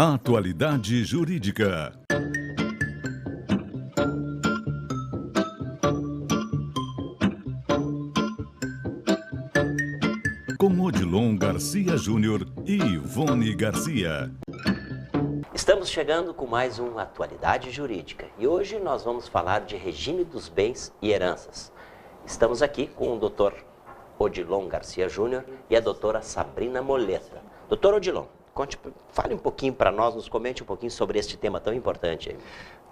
Atualidade Jurídica. Com Odilon Garcia Júnior e Ivone Garcia. Estamos chegando com mais um Atualidade Jurídica e hoje nós vamos falar de regime dos bens e heranças. Estamos aqui com o Dr. Odilon Garcia Júnior e a doutora Sabrina Moleta. Doutor Odilon, fale um pouquinho para nós, nos comente um pouquinho sobre este tema tão importante aí.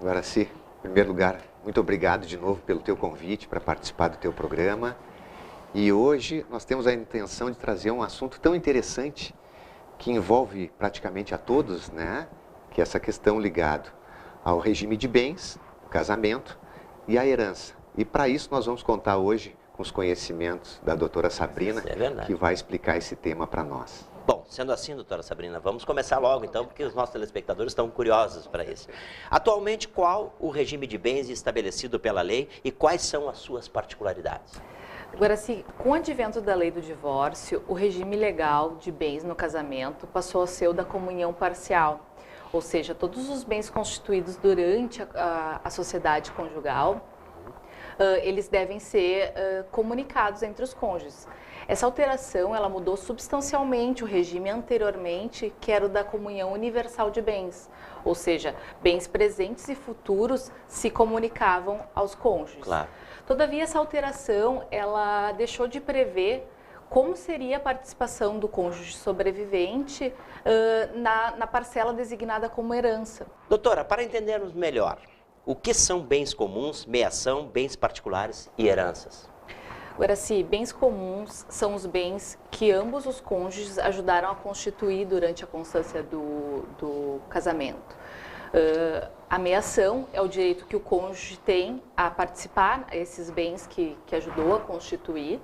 Guaraci, em primeiro lugar, muito obrigado de novo pelo teu convite para participar do teu programa. E hoje nós temos a intenção de trazer um assunto tão interessante que envolve praticamente a todos, né? Que é essa questão ligada ao regime de bens, o casamento e a herança. E para isso nós vamos contar hoje com os conhecimentos da doutora Sabrina, que vai explicar esse tema para nós. Bom, sendo assim, doutora Sabrina, vamos começar logo então, porque os nossos telespectadores estão curiosos para isso. Atualmente, qual o regime de bens estabelecido pela lei e quais são as suas particularidades? Guaraci, com o advento da lei do divórcio, o regime legal de bens no casamento passou a ser o da comunhão parcial, ou seja, todos os bens constituídos durante a sociedade conjugal, eles devem ser comunicados entre os cônjuges. Essa alteração, ela mudou substancialmente o regime anteriormente, que era o da comunhão universal de bens, ou seja, bens presentes e futuros se comunicavam aos cônjuges. Claro. Todavia, essa alteração, ela deixou de prever como seria a participação do cônjuge sobrevivente na parcela designada como herança. Doutora, para entendermos melhor, o que são bens comuns, meação, bens particulares e heranças? Guaraci, bens comuns são os bens que ambos os cônjuges ajudaram a constituir durante a constância do casamento. A meação é o direito que o cônjuge tem a participar esses bens que ajudou a constituir.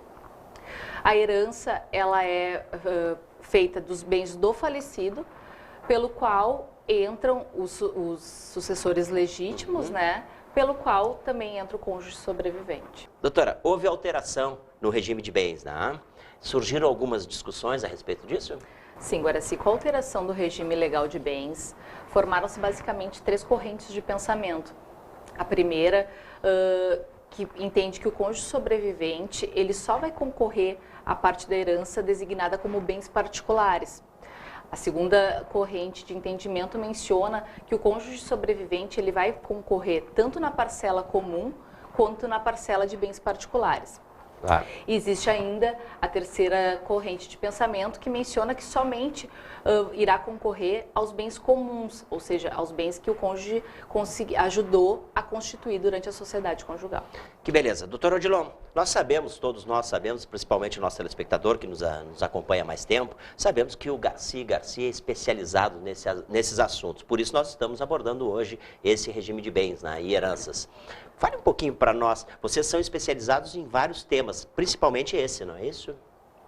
A herança, ela é feita dos bens do falecido, pelo qual entram os sucessores legítimos, né? Pelo qual também entra o cônjuge sobrevivente. Doutora, houve alteração no regime de bens, né? Surgiram algumas discussões a respeito disso? Sim, Guaraci, com a alteração do regime legal de bens, formaram-se basicamente três correntes de pensamento. A primeira, que entende que o cônjuge sobrevivente, ele só vai concorrer à parte da herança designada como bens particulares. A segunda corrente de entendimento menciona que o cônjuge sobrevivente ele vai concorrer tanto na parcela comum quanto na parcela de bens particulares. Claro. E existe ainda a terceira corrente de pensamento que menciona que somente irá concorrer aos bens comuns, ou seja, aos bens que o cônjuge ajudou a constituir durante a sociedade conjugal. Que beleza. Doutor Odilon, nós sabemos, todos nós sabemos, principalmente o nosso telespectador que nos acompanha há mais tempo, sabemos que o Garcia é especializado nesses assuntos. Por isso nós estamos abordando hoje esse regime de bens, né, e heranças. Fale um pouquinho para nós. Vocês são especializados em vários temas, principalmente esse, não é isso?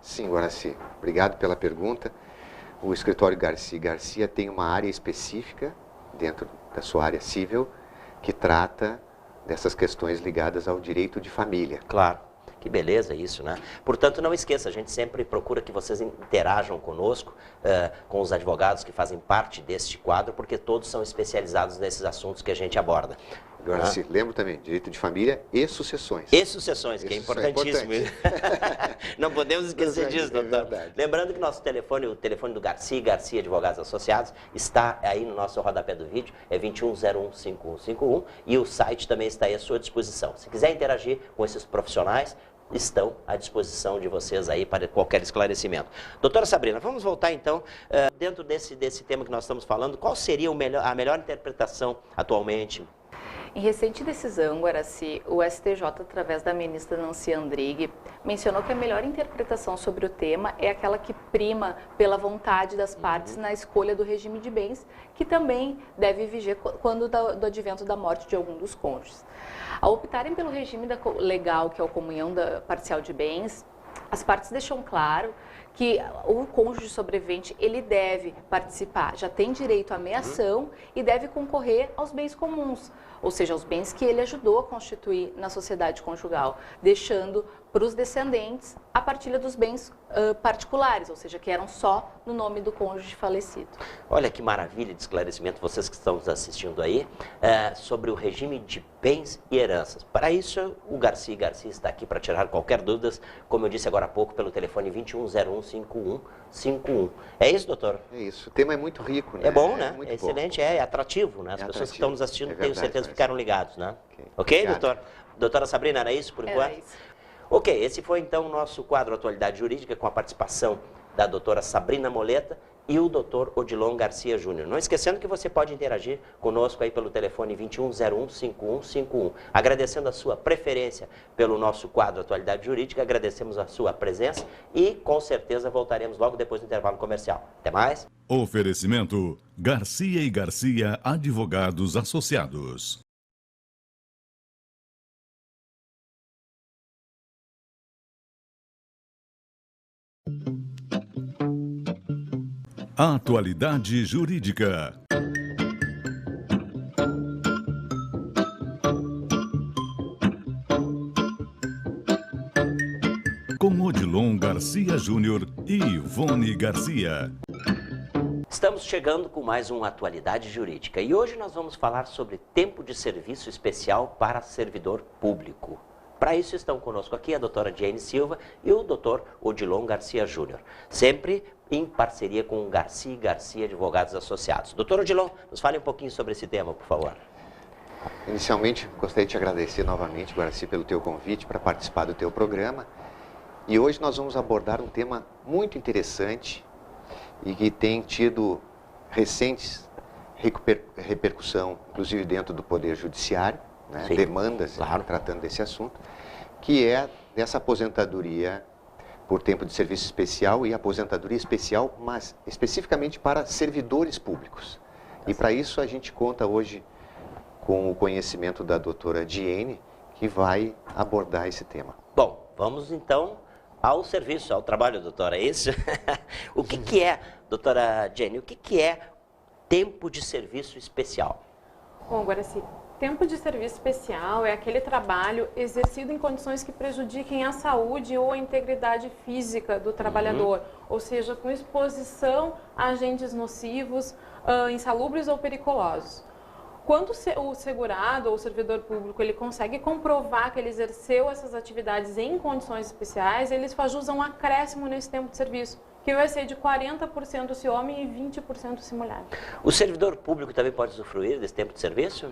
Sim, Guaraci. Obrigado pela pergunta. O escritório Garcia tem uma área específica dentro da sua área civil que trata dessas questões ligadas ao direito de família. Claro. Que beleza isso, né? Portanto, não esqueça, a gente sempre procura que vocês interajam conosco, com os advogados que fazem parte deste quadro, porque todos são especializados nesses assuntos que a gente aborda. Agora, se lembro também, direito de família e sucessões. E sucessões, que é importantíssimo. Não podemos esquecer disso, doutor. Lembrando que nosso telefone, o telefone do Garcia Advogados Associados, está aí no nosso rodapé do vídeo, é 21015151, e o site também está aí à sua disposição. Se quiser interagir com esses profissionais, estão à disposição de vocês aí para qualquer esclarecimento. Doutora Sabrina, vamos voltar então, dentro desse tema que nós estamos falando, qual seria a melhor interpretação atualmente? Em recente decisão, Guaraci, o STJ, através da ministra Nancy Andrighi, mencionou que a melhor interpretação sobre o tema é aquela que prima pela vontade das partes na escolha do regime de bens, que também deve viger quando do advento da morte de algum dos cônjuges. Ao optarem pelo regime legal, que é a comunhão parcial de bens, as partes deixam claro que o cônjuge sobrevivente, ele deve participar, já tem direito à meação e deve concorrer aos bens comuns, ou seja, aos bens que ele ajudou a constituir na sociedade conjugal, deixando para os descendentes a partilha dos bens particulares, ou seja, que eram só no nome do cônjuge falecido. Olha que maravilha de esclarecimento, vocês que estão nos assistindo aí, sobre o regime de bens e heranças. Para isso, o Garcia está aqui para tirar qualquer dúvida, como eu disse agora há pouco, pelo telefone 2101-5151. É isso, doutor? É isso. O tema é muito rico, né? É bom, né? Muito excelente, bom. é atrativo, né? As pessoas atrativo. que estão nos assistindo, É tenho verdade, certeza, mas... ficaram ligados, né? Ok, Ok, doutor? Doutora Sabrina, era isso por enquanto? Era isso. Ok, esse foi então o nosso quadro Atualidade Jurídica com a participação da doutora Sabrina Moleta e o doutor Odilon Garcia Júnior. Não esquecendo que você pode interagir conosco aí pelo telefone 2101-5151. Agradecendo a sua preferência pelo nosso quadro Atualidade Jurídica, agradecemos a sua presença e com certeza voltaremos logo depois do intervalo comercial. Até mais. Oferecimento Garcia e Garcia Advogados Associados. Atualidade Jurídica. Com Odilon Garcia Júnior e Ivone Garcia. Estamos chegando com mais uma Atualidade Jurídica e hoje nós vamos falar sobre tempo de serviço especial para servidor público. Para isso estão conosco aqui a doutora Jane Silva e o doutor Odilon Garcia Júnior, sempre em parceria com o Garcia e Garcia Advogados Associados. Doutor Odilon, nos fale um pouquinho sobre esse tema, por favor. Inicialmente, gostaria de te agradecer novamente, Garcia, pelo teu convite para participar do teu programa. E hoje nós vamos abordar um tema muito interessante e que tem tido recentes repercussão, inclusive dentro do Poder Judiciário, né? Demandas, claro, tratando desse assunto, que é dessa aposentadoria por tempo de serviço especial e aposentadoria especial, mas especificamente para servidores públicos. E para isso a gente conta hoje com o conhecimento da doutora Diene, que vai abordar esse tema. Bom, vamos então ao serviço, ao trabalho, doutora, é isso? O que é, doutora Jenny, o que é tempo de serviço especial? Bom, agora sim. Tempo de serviço especial é aquele trabalho exercido em condições que prejudiquem a saúde ou a integridade física do trabalhador, ou seja, com exposição a agentes nocivos, insalubres ou periculosos. Quando o segurado ou o servidor público ele consegue comprovar que ele exerceu essas atividades em condições especiais, eles faz jus a um acréscimo nesse tempo de serviço, que vai ser de 40% se homem e 20% se mulher. O servidor público também pode usufruir desse tempo de serviço?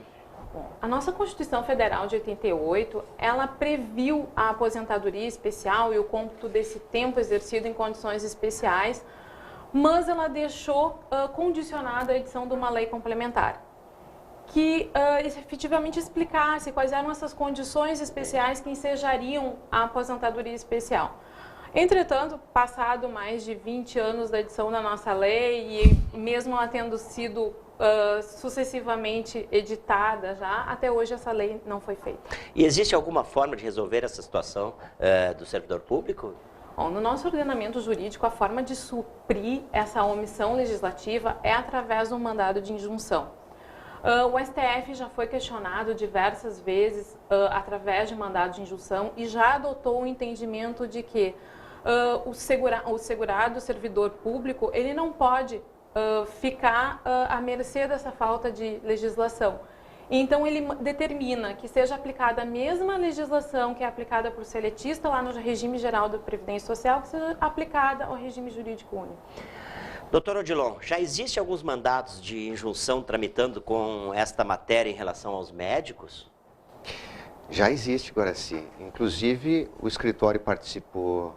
Bom, a nossa Constituição Federal de 88, ela previu a aposentadoria especial e o cômputo desse tempo exercido em condições especiais, mas ela deixou condicionada a edição de uma lei complementar, que efetivamente explicasse quais eram essas condições especiais que ensejariam a aposentadoria especial. Entretanto, passado mais de 20 anos da edição da nossa lei e mesmo ela tendo sido sucessivamente editada já, até hoje essa lei não foi feita. E existe alguma forma de resolver essa situação do servidor público? Bom, no nosso ordenamento jurídico, a forma de suprir essa omissão legislativa é através do mandado de injunção. O STF já foi questionado diversas vezes através de mandado de injunção e já adotou o entendimento de que o segurado, o servidor público, ele não pode ficar à mercê dessa falta de legislação. Então, ele determina que seja aplicada a mesma legislação que é aplicada por seletista lá no regime geral da Previdência Social, que seja aplicada ao regime jurídico único. Doutor Odilon, já existe alguns mandados de injunção tramitando com esta matéria em relação aos médicos? Já existe, Guaraci. Inclusive, o escritório participou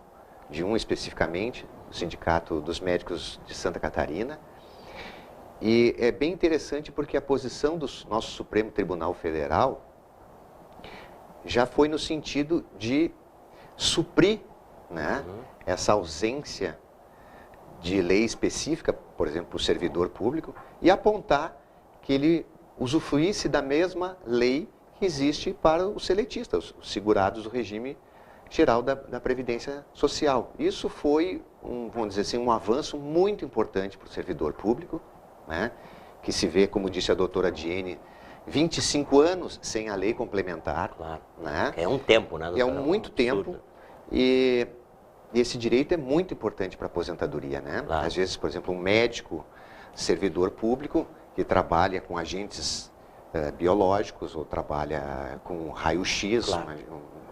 de um especificamente, o Sindicato dos Médicos de Santa Catarina. E é bem interessante porque a posição do nosso Supremo Tribunal Federal já foi no sentido de suprir, né, essa ausência de lei específica, por exemplo, o servidor público, e apontar que ele usufruísse da mesma lei que existe para os seletistas, os segurados do regime geral da Previdência Social. Isso foi vamos dizer assim, um avanço muito importante para o servidor público, né? Que se vê, como disse a doutora Diene, 25 anos sem a lei complementar. Claro. Né? É um tempo, né, doutora? É muito tempo. E esse direito é muito importante para a aposentadoria, né? Claro. Às vezes, por exemplo, um médico servidor público que trabalha com agentes biológicos ou trabalha com raio-x, claro.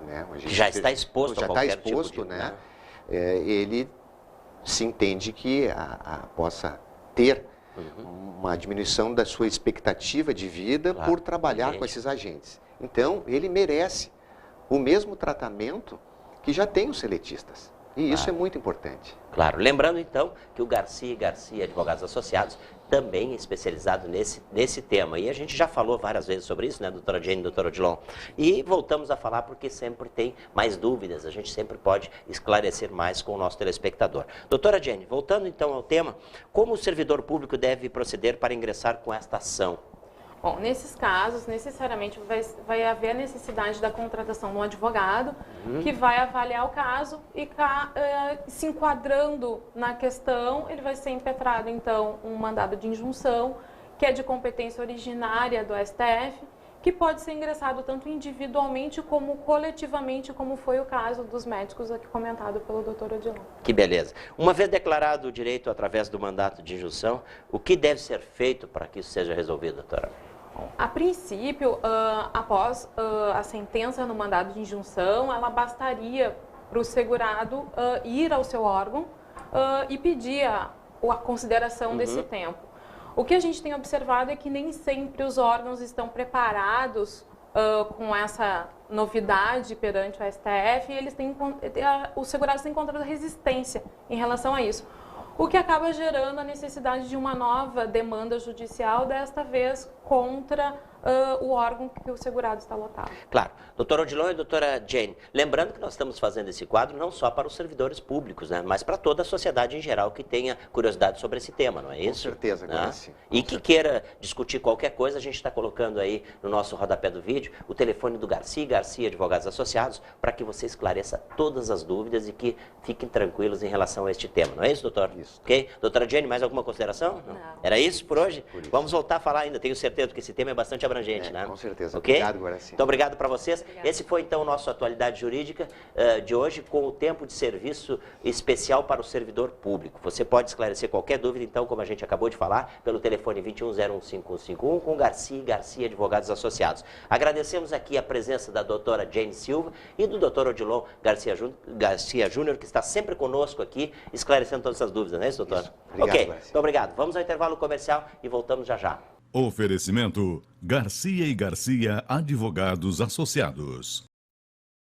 Né? Que já está exposto já a qualquer está exposto, tipo de... né? Ele se entende que possa ter uma diminuição da sua expectativa de vida por trabalhar com esses agentes. Então, ele merece o mesmo tratamento que já tem os seletistas. E isso é muito importante. Claro. Lembrando, então, que o Garcia Advogados Associados também é especializado nesse tema. E a gente já falou várias vezes sobre isso, né, doutora Jane e doutor Odilon? E voltamos a falar porque sempre tem mais dúvidas. A gente sempre pode esclarecer mais com o nosso telespectador. Doutora Jane, voltando então ao tema, como o servidor público deve proceder para ingressar com esta ação? Bom, nesses casos, necessariamente vai haver a necessidade da contratação de um advogado que vai avaliar o caso e se enquadrando na questão, ele vai ser impetrado, então, um mandado de injunção, que é de competência originária do STF, que pode ser ingressado tanto individualmente como coletivamente, como foi o caso dos médicos aqui comentado pelo doutor Odilon. Que beleza. Uma vez declarado o direito através do mandato de injunção, o que deve ser feito para que isso seja resolvido, doutora? A princípio, após a sentença no mandado de injunção, ela bastaria para o segurado ir ao seu órgão e pedir a consideração desse tempo. O que a gente tem observado é que nem sempre os órgãos estão preparados com essa novidade perante o STF e os segurados têm encontrado resistência em relação a isso. O que acaba gerando a necessidade de uma nova demanda judicial, desta vez contra o órgão que o segurado está lotado. Claro. Doutor Odilon e doutora Jane, lembrando que nós estamos fazendo esse quadro não só para os servidores públicos, né, mas para toda a sociedade em geral que tenha curiosidade sobre esse tema, não é isso? Com certeza, agora sim. E que queira discutir qualquer coisa, a gente está colocando aí no nosso rodapé do vídeo o telefone do Garcia Advogados Associados, para que você esclareça todas as dúvidas e que fiquem tranquilos em relação a este tema, não é isso, doutor? Isso. Ok? Doutora Jane, mais alguma consideração? Não. Era isso por hoje? Por isso. Vamos voltar a falar ainda, tenho certeza que esse tema é bastante abrangente, né? Com certeza. Okay? Obrigado, Guaraci. Então, obrigado para vocês. Obrigada. Esse foi, então, o nosso Atualidade Jurídica de hoje, com o tempo de serviço especial para o servidor público. Você pode esclarecer qualquer dúvida, então, como a gente acabou de falar, pelo telefone 21015151 com Garcia Advogados Associados. Agradecemos aqui a presença da doutora Jane Silva e do doutor Odilon Garcia Júnior, que está sempre conosco aqui, esclarecendo todas essas dúvidas, não é isso, doutor? Isso. Obrigado, ok, Guaraci. muito obrigado. Vamos ao intervalo comercial e voltamos já já. Oferecimento Garcia Advogados Associados.